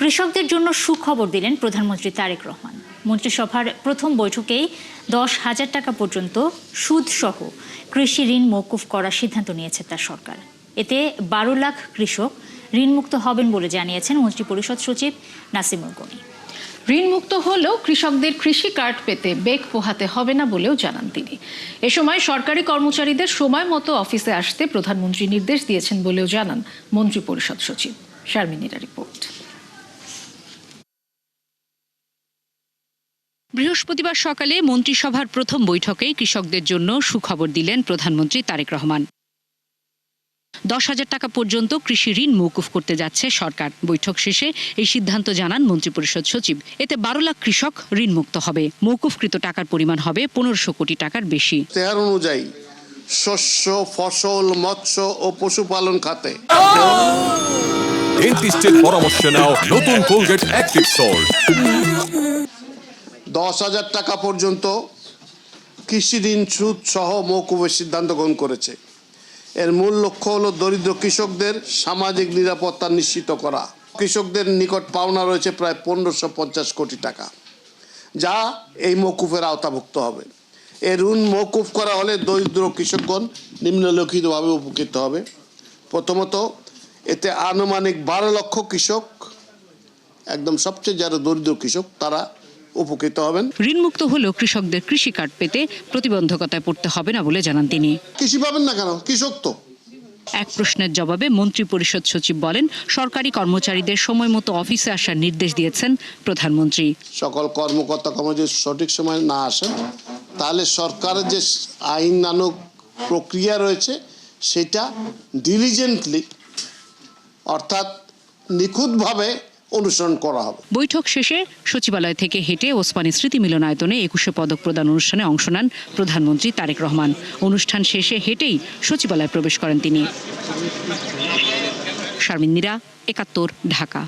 কৃষকদের জন্য সুখবর দিলেন প্রধানমন্ত্রী তারেক রহমান। মন্ত্রিসভার প্রথম বৈঠকেই 10,000 টাকা পর্যন্ত সুদসহ কৃষি ঋণ মওকুফ করার সিদ্ধান্ত নিয়েছে তার সরকার। এতে 12 লাখ কৃষক ঋণমুক্ত হবেন বলে জানিয়েছেন মন্ত্রিপরিষদ সচিব নাসিমুল গনি। ঋণমুক্ত হলেও কৃষকদের কৃষি কার্ড পেতে বেগ পোহাতে হবে না বলেও জানান তিনি। এ সময় সরকারি কর্মচারীদের সময় মতো অফিসে আসতে প্রধানমন্ত্রী নির্দেশ দিয়েছেন বলেও জানান মন্ত্রিপরিষদ সচিব। শারমিনীরা রিপোর্ট। বৃহস্পতিবার সকালে মন্ত্রিসভার প্রথম বৈঠকেই কৃষকদের জন্য সুখবর দিলেন প্রধানমন্ত্রী তারেক রহমান। 10,000 টাকা পর্যন্ত কৃষি ঋণ মওকুফ করতে যাচ্ছে সরকার। বৈঠক শেষে এই সিদ্ধান্ত জানান মন্ত্রিপরিষদ সচিব। এতে 12 লাখ কৃষক ঋণমুক্ত হবে। মওকুফকৃত টাকার পরিমাণ হবে 1500 কোটি টাকার বেশি। তেহার অনুযায়ী শস্য, ফসল, মৎস্য ও পশুপালন খাতে ডেন্টিস্টের পরামর্শ নাও নতুন কোলগেট অ্যাক্টিভ সল্ট। 10,000 টাকা পর্যন্ত কৃষি ঋণ সুদ সহ মওকুফের সিদ্ধান্ত গ্রহণ করেছে। এর মূল লক্ষ্য হলো দরিদ্র কৃষকদের সামাজিক নিরাপত্তা নিশ্চিত করা। কৃষকদের নিকট পাওনা রয়েছে প্রায় 1550 কোটি টাকা, যা এই মওকুফের আওতাভুক্ত হবে। এই ঋণ মওকুফ করা হলে দরিদ্র কৃষকগণ নিম্নলিখিতভাবে উপকৃত হবে। প্রথমত, এতে আনুমানিক 12 লক্ষ কৃষক, একদম সবচেয়ে যারা দরিদ্র কৃষক, তারা উপকৃত হবেন। ঋণমুক্ত হলেও কৃষকদের কৃষি কার্ড পেতে প্রতিবন্ধকতায় পড়তে হবে না বলে জানান তিনি। কৃষি পাবেন না কেন? কৃষক তো। এক প্রশ্নের জবাবে মন্ত্রিপরিষদ সচিব বলেন, সরকারি কর্মচারীদের সময় মতো অফিসে আসার নির্দেশ দিয়েছেন প্রধানমন্ত্রী। সকল কর্মকর্তা যদি সঠিক সময় না আসেন, তাহলে সরকারের যে আইনানুগ প্রক্রিয়া রয়েছে সেটা ডিলিজেন্টলি, অর্থাৎ নিখুঁতভাবে অনুসরণ করা হবে। বৈঠক শেষে সচিবালয় থেকে হেঁটে ওসমানী স্মৃতি মিলনায়তনে 21শে পদক প্রদান অনুষ্ঠানে অংশ নেন প্রধানমন্ত্রী তারেক রহমান। অনুষ্ঠান শেষে হেঁটেই সচিবালয়ে প্রবেশ করেন তিনি। শারমিনীরা, 71, ঢাকা।